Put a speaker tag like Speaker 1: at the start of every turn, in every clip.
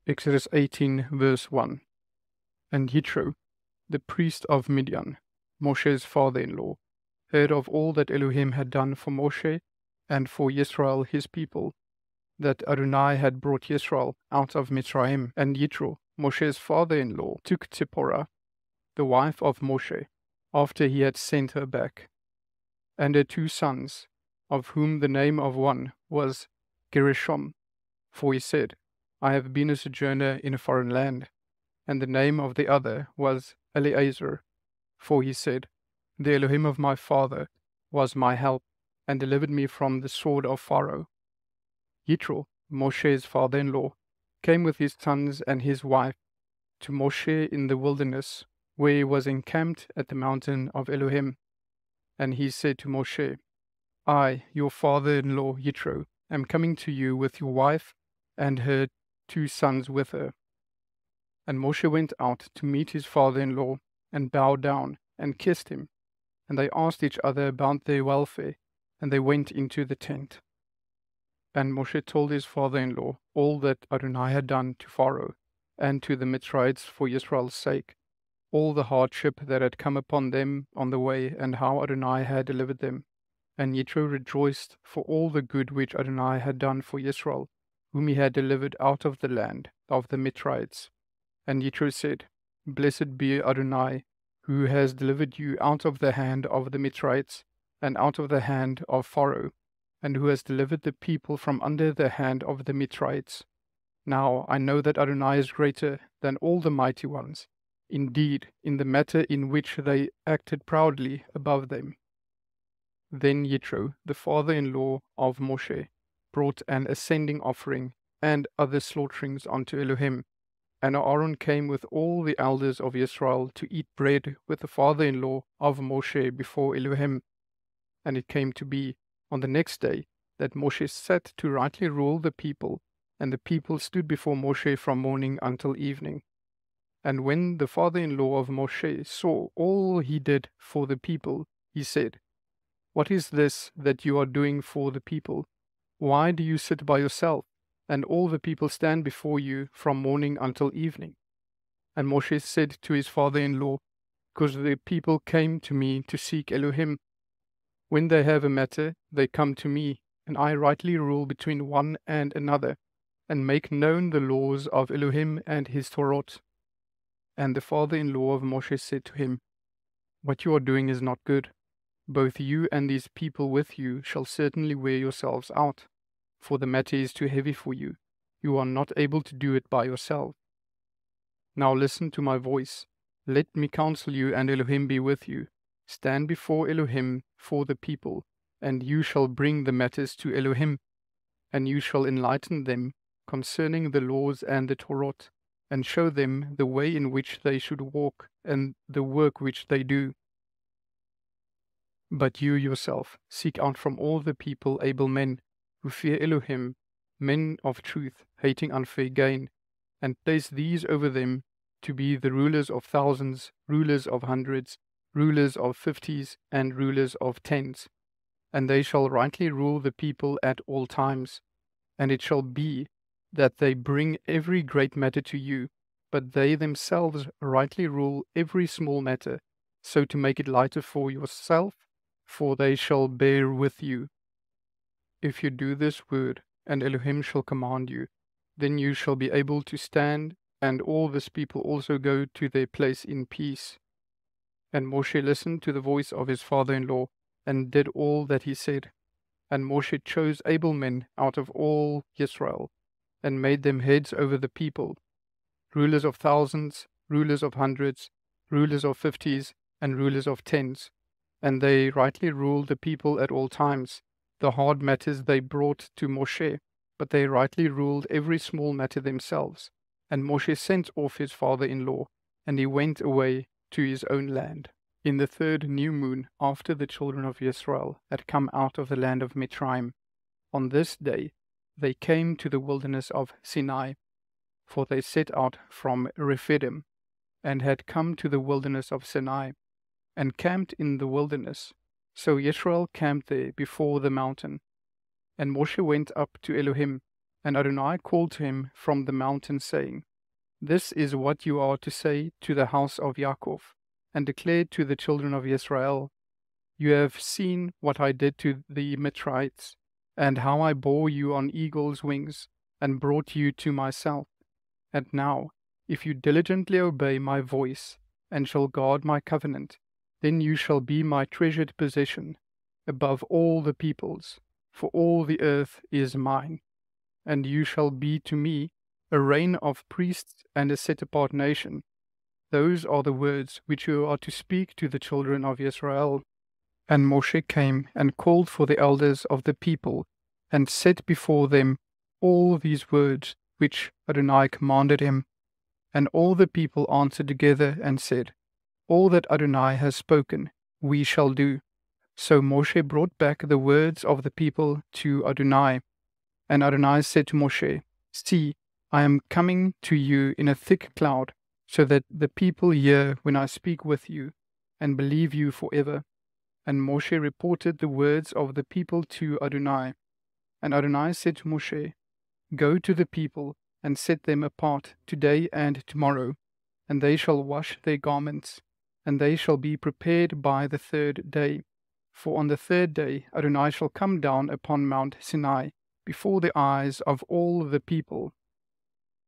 Speaker 1: Exodus 18 verse 1. And Yitro, the priest of Midian, Moshe's father-in-law, heard of all that Elohim had done for Moshe and for Yisrael his people, that Adonai had brought Yisrael out of Mitzrayim. And Yitro, Moshe's father-in-law, took Zipporah, the wife of Moshe, after he had sent her back, and her 2 sons, of whom the name of one was Gershom, for he said, I have been a sojourner in a foreign land. And the name of the other was Eleazar, for he said, the Elohim of my father was my help, and delivered me from the sword of Pharaoh. Yitro, Moshe's father-in-law, came with his sons and his wife to Moshe in the wilderness, where he was encamped at the mountain of Elohim. And he said to Moshe, I, your father-in-law Yitro, am coming to you with your wife and her 2 sons with her. And Moshe went out to meet his father-in-law, and bowed down, and kissed him. And they asked each other about their welfare, and they went into the tent. And Moshe told his father-in-law all that Adonai had done to Pharaoh, and to the Mitzrites for Israel's sake, all the hardship that had come upon them on the way, and how Adonai had delivered them. And Yitro rejoiced for all the good which Adonai had done for Israel, whom he had delivered out of the land of the Mitzrites. And Yitro said, Blessed be Adonai, who has delivered you out of the hand of the Mitzrites, and out of the hand of Pharaoh, and who has delivered the people from under the hand of the Mitzrites. Now I know that Adonai is greater than all the mighty ones, indeed, in the matter in which they acted proudly above them. Then Yitro, the father-in-law of Moshe, brought an ascending offering and other slaughterings unto Elohim. And Aaron came with all the elders of Israel to eat bread with the father-in-law of Moshe before Elohim. And it came to be, on the next day, that Moshe sat to rightly rule the people, and the people stood before Moshe from morning until evening. And when the father-in-law of Moshe saw all he did for the people, he said, What is this that you are doing for the people? Why do you sit by yourself, and all the people stand before you from morning until evening? And Moshe said to his father-in-law, Because the people came to me to seek Elohim. When they have a matter, they come to me, and I rightly rule between one and another, and make known the laws of Elohim and his Torah. And the father-in-law of Moshe said to him, What you are doing is not good. Both you and these people with you shall certainly wear yourselves out, for the matter is too heavy for you. You are not able to do it by yourself. Now listen to my voice. Let me counsel you, and Elohim be with you. Stand before Elohim for the people, and you shall bring the matters to Elohim, and you shall enlighten them concerning the laws and the Torah, and show them the way in which they should walk, and the work which they do. But you yourself seek out from all the people able men, who fear Elohim, men of truth, hating unfair gain, and place these over them to be the rulers of thousands, rulers of hundreds, rulers of 50s, and rulers of 10s. And they shall rightly rule the people at all times. And it shall be that they bring every great matter to you, but they themselves rightly rule every small matter, so to make it lighter for yourself, for they shall bear with you. If you do this word, and Elohim shall command you, then you shall be able to stand, and all this people also go to their place in peace. And Moshe listened to the voice of his father-in-law, and did all that he said. And Moshe chose able men out of all Israel, and made them heads over the people, rulers of thousands, rulers of hundreds, rulers of 50s, and rulers of 10s. And they rightly ruled the people at all times. The hard matters they brought to Moshe, but they rightly ruled every small matter themselves. And Moshe sent off his father-in-law, and he went away to his own land. In the 3rd new moon, after the children of Israel had come out of the land of Mitzrayim, on this day they came to the wilderness of Sinai, for they set out from Rephidim, and had come to the wilderness of Sinai, and camped in the wilderness. So Israel camped there before the mountain. And Moshe went up to Elohim, And Adonai called to him from the mountain, saying, This is what you are to say to the house of Yaakov, and declare to the children of Israel, You have seen what I did to the Mitzrites, and how I bore you on eagle's wings, and brought you to myself. And now, if you diligently obey my voice, and shall guard my covenant, then you shall be my treasured possession above all the peoples, for all the earth is mine. And you shall be to me a reign of priests and a set-apart nation. Those are the words which you are to speak to the children of Israel. And Moshe came and called for the elders of the people, and set before them all these words which Adonai commanded him. And all the people answered together and said, All that Adonai has spoken, we shall do. So Moshe brought back the words of the people to Adonai. And Adonai said to Moshe, See, I am coming to you in a thick cloud, so that the people hear when I speak with you, and believe you forever. And Moshe reported the words of the people to Adonai. And Adonai said to Moshe, Go to the people, and set them apart today and tomorrow, and they shall wash their garments, and they shall be prepared by the third day. For on the third day Adonai shall come down upon Mount Sinai, before the eyes of all the people.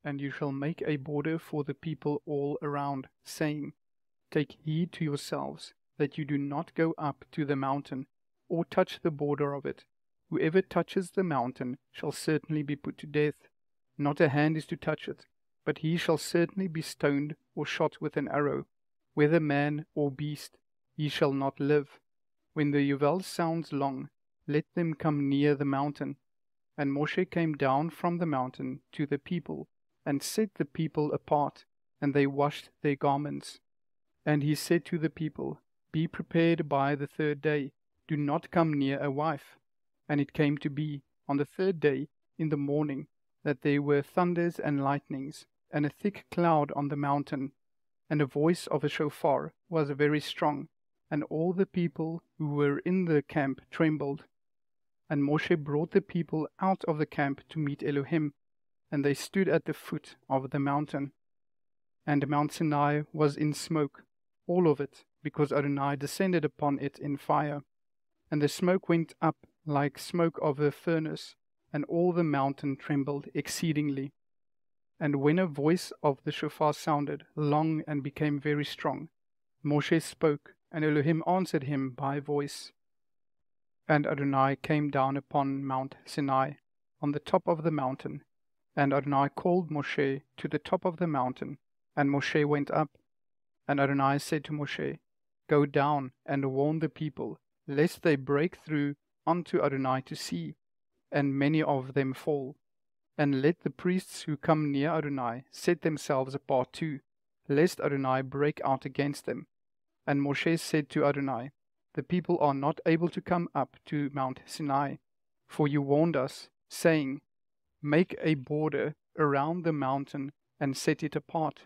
Speaker 1: And you shall make a border for the people all around, saying, Take heed to yourselves, that you do not go up to the mountain, or touch the border of it. Whoever touches the mountain shall certainly be put to death. Not a hand is to touch it, but he shall certainly be stoned or shot with an arrow. Whether man or beast, he shall not live. When the Yovel sounds long, let them come near the mountain. And Moshe came down from the mountain to the people, and set the people apart, and they washed their garments. And he said to the people, Be prepared by the third day, do not come near a wife. And it came to be, on the third day, in the morning, that there were thunders and lightnings, and a thick cloud on the mountain, and the voice of a shofar was very strong, and all the people who were in the camp trembled. And Moshe brought the people out of the camp to meet Elohim, and they stood at the foot of the mountain. And Mount Sinai was in smoke, all of it, because Adonai descended upon it in fire. And the smoke went up like smoke of a furnace, and all the mountain trembled exceedingly. And when a voice of the shofar sounded long and became very strong, Moshe spoke, and Elohim answered him by voice. And Adonai came down upon Mount Sinai, on the top of the mountain. And Adonai called Moshe to the top of the mountain, and Moshe went up. And Adonai said to Moshe, Go down and warn the people, lest they break through unto Adonai to see, and many of them fall. And let the priests who come near Adonai set themselves apart too, lest Adonai break out against them. And Moshe said to Adonai, The people are not able to come up to Mount Sinai, for you warned us, saying, Make a border around the mountain and set it apart.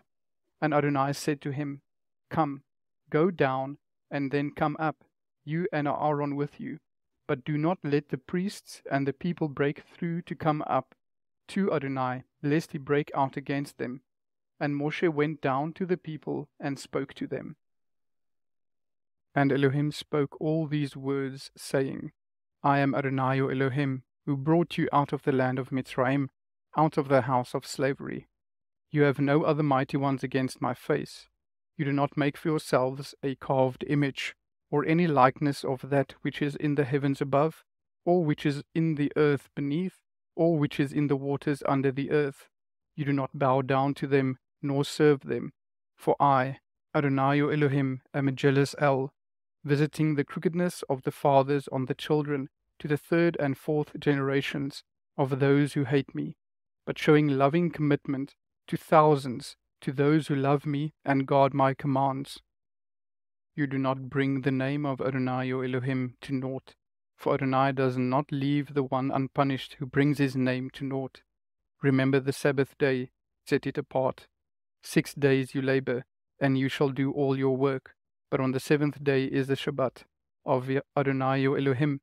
Speaker 1: And Adonai said to him, Come, go down, and then come up, you and Aaron with you. But do not let the priests and the people break through to come up to Adonai, lest he break out against them. And Moshe went down to the people and spoke to them. And Elohim spoke all these words, saying, I am Adonai your Elohim, who brought you out of the land of Mitzrayim, out of the house of slavery. You have no other mighty ones against my face. You do not make for yourselves a carved image, or any likeness of that which is in the heavens above, or which is in the earth beneath, or which is in the waters under the earth. You do not bow down to them, nor serve them. For I, Adonai your Elohim, am a jealous El, visiting the crookedness of the fathers on the children to the third and fourth generations of those who hate me, but showing loving commitment to thousands, to those who love me and guard my commands. You do not bring the name of Adonai your Elohim to naught, for Adonai does not leave the one unpunished who brings his name to naught. Remember the Sabbath day, set it apart. 6 days you labor, and you shall do all your work, but on the 7th day is the Shabbat of Adonai your Elohim.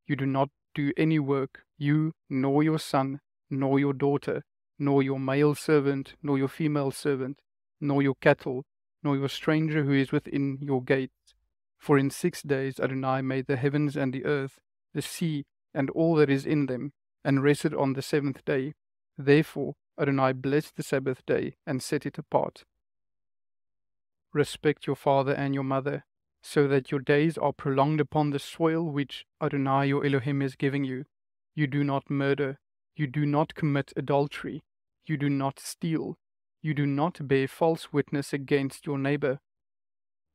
Speaker 1: You do not do any work, you, nor your son, nor your daughter, nor your male servant, nor your female servant, nor your cattle, nor your stranger who is within your gates. For in 6 days Adonai made the heavens and the earth, the sea, and all that is in them, and rested on the 7th day. Therefore Adonai blessed the Sabbath day and set it apart. Respect your father and your mother, so that your days are prolonged upon the soil which Adonai your Elohim is giving you. You do not murder, you do not commit adultery, you do not steal, you do not bear false witness against your neighbor.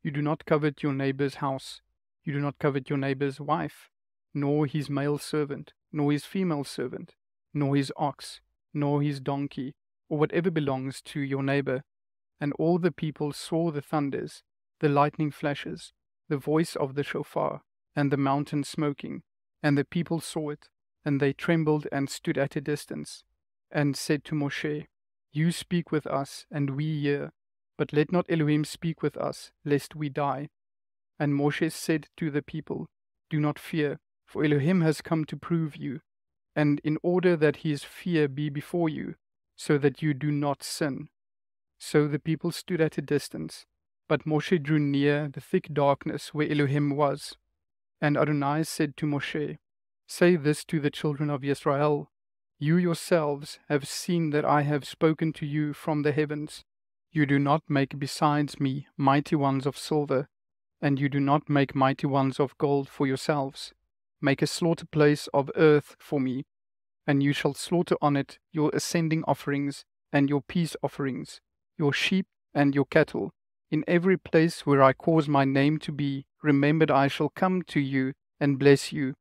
Speaker 1: You do not covet your neighbor's house, you do not covet your neighbor's wife, nor his male servant, nor his female servant, nor his ox, nor his donkey, or whatever belongs to your neighbor. And all the people saw the thunders, the lightning flashes, the voice of the shofar, and the mountain smoking. And the people saw it, and they trembled and stood at a distance, and said to Moshe, You speak with us, and we hear, but let not Elohim speak with us, lest we die. And Moshe said to the people, Do not fear, for Elohim has come to prove you, and in order that his fear be before you, so that you do not sin. So the people stood at a distance, but Moshe drew near the thick darkness where Elohim was. And Adonai said to Moshe, Say this to the children of Israel, You yourselves have seen that I have spoken to you from the heavens. You do not make besides me mighty ones of silver, and you do not make mighty ones of gold for yourselves. Make a slaughter place of earth for me, and you shall slaughter on it your ascending offerings and your peace offerings, your sheep and your cattle. In every place where I cause my name to be, remembered I shall come to you and bless you.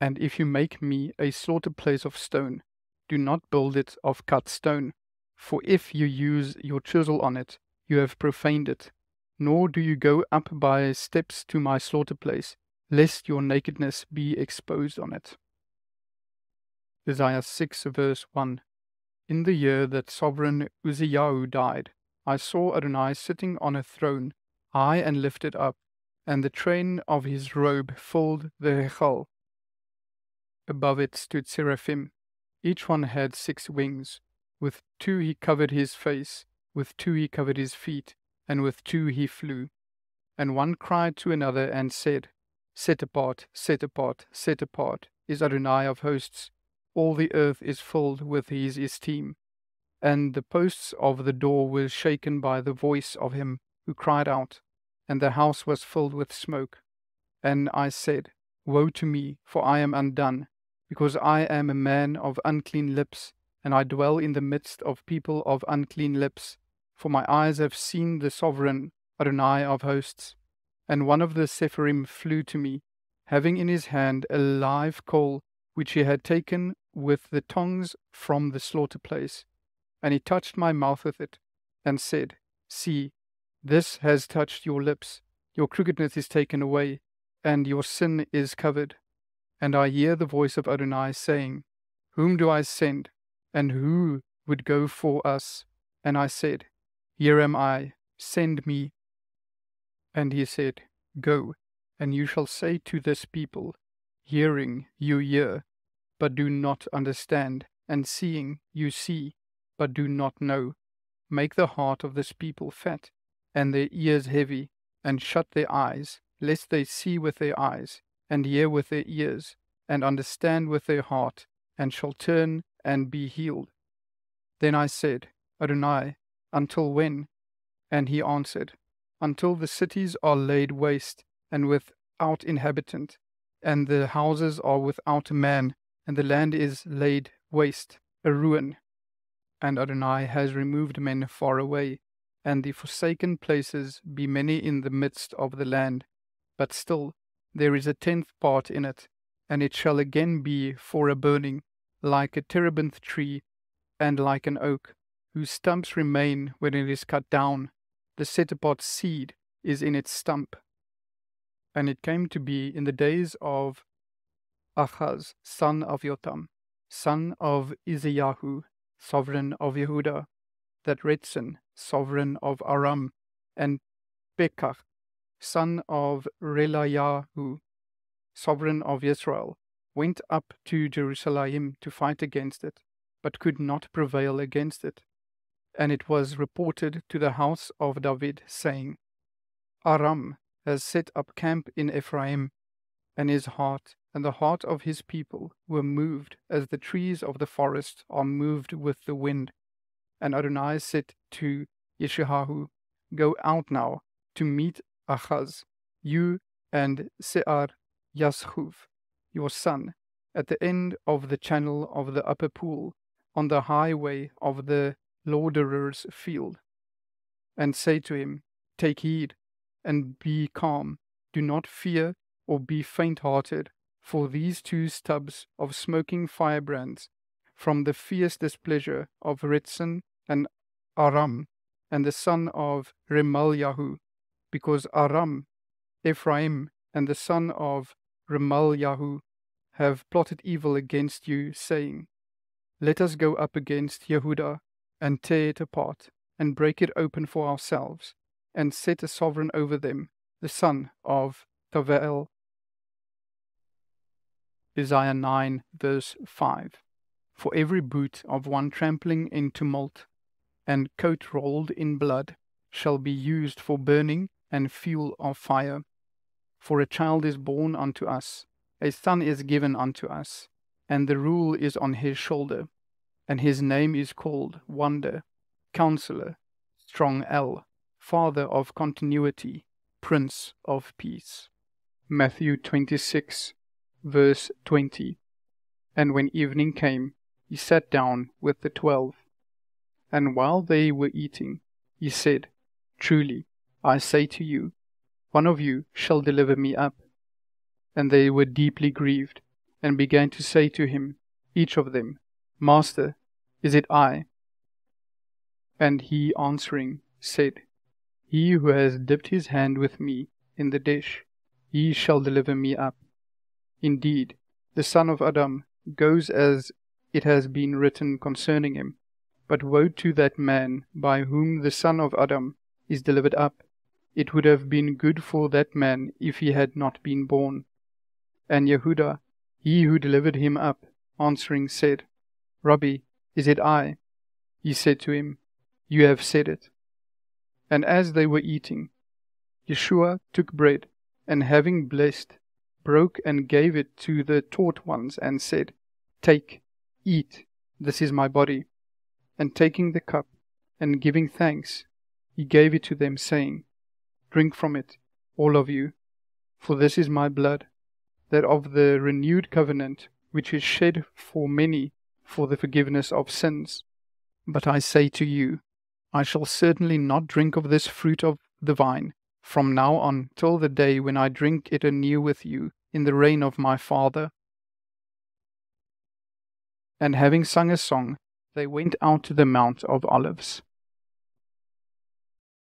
Speaker 1: And if you make me a slaughter place of stone, do not build it of cut stone. For if you use your chisel on it, you have profaned it. Nor do you go up by steps to my slaughter place, lest your nakedness be exposed on it. Isaiah 6 verse 1. In the year that sovereign Uzziah died, I saw Adonai sitting on a throne, high and lifted up, and the train of his robe filled the Hechal. Above it stood seraphim. Each one had 6 wings. With 2 he covered his face, with 2 he covered his feet, and with 2 he flew. And one cried to another and said, Set apart, set apart, set apart is Adonai of hosts. All the earth is filled with his esteem. And the posts of the door were shaken by the voice of him who cried out, and the house was filled with smoke. And I said, Woe to me, for I am undone, because I am a man of unclean lips, and I dwell in the midst of people of unclean lips. For my eyes have seen the sovereign Adonai of hosts. And one of the Sephirim flew to me, having in his hand a live coal, which he had taken with the tongs from the slaughter place. And he touched my mouth with it, and said, See, this has touched your lips, your crookedness is taken away, and your sin is covered. And I hear the voice of Adonai saying, Whom do I send, and who would go for us? And I said, Here am I, send me. And he said, Go, and you shall say to this people, Hearing you hear, but do not understand, and seeing you see, but do not know. Make the heart of this people fat, and their ears heavy, and shut their eyes, lest they see with their eyes, and hear with their ears, and understand with their heart, and shall turn and be healed. Then I said, Adonai, until when? And he answered, Until the cities are laid waste, and without inhabitant, and the houses are without a man, and the land is laid waste, a ruin. And Adonai has removed men far away, and the forsaken places be many in the midst of the land. But still there is a 10th part in it, and it shall again be for a burning, like a terebinth tree, and like an oak, whose stumps remain when it is cut down. The set-apart seed is in its stump. And it came to be in the days of Achaz, son of Yotam, son of Iziyahu, sovereign of Yehuda, that Retzin, sovereign of Aram, and Pekah, son of Relayahu, sovereign of Israel, went up to Jerusalem to fight against it. but could not prevail against it. And it was reported to the house of David, saying, Aram has set up camp in Ephraim, and his heart and the heart of his people were moved as the trees of the forest are moved with the wind. And Adonai said to Yeshayahu, Go out now to meet Achaz, you and Se'ar Yashub, your son, at the end of the channel of the upper pool, on the highway of the lauderer's field. And say to him, Take heed, and be calm, do not fear or be faint-hearted, for these two stubs of smoking firebrands, from the fierce displeasure of Ritzon and Aram, and the son of Remalyahu, because Aram, Ephraim, and the son of Remalyahu have plotted evil against you, saying, Let us go up against Yehudah, and tear it apart, and break it open for ourselves, and set a sovereign over them, the son of Tavel. Isaiah 9, verse 5. For every boot of one trampling in tumult, and coat rolled in blood, shall be used for burning and fuel of fire. For a child is born unto us, a son is given unto us, and the rule is on his shoulder, and his name is called Wonder, Counselor, Strong El, Father of Continuity, Prince of Peace. Matthew 26, verse 20. And when evening came, he sat down with the 12. And while they were eating, he said, Truly, I say to you, one of you shall deliver me up. And they were deeply grieved, and began to say to him, each of them, Master, is it I? And he answering said, He who has dipped his hand with me in the dish, he shall deliver me up. Indeed, the Son of Adam goes as it has been written concerning him. But woe to that man by whom the Son of Adam is delivered up. It would have been good for that man if he had not been born. And Yehudah, he who delivered him up, answering said, Rabbi, is it I? He said to him, You have said it. And as they were eating, Yeshua took bread, and having blessed, broke and gave it to the taught ones, and said, Take, eat, this is my body. And taking the cup, and giving thanks, he gave it to them, saying, Drink from it, all of you, for this is my blood, that of the renewed covenant, which is shed for many for the forgiveness of sins. But I say to you, I shall certainly not drink of this fruit of the vine, from now on till the day when I drink it anew with you in the reign of my Father. And having sung a song, they went out to the Mount of Olives.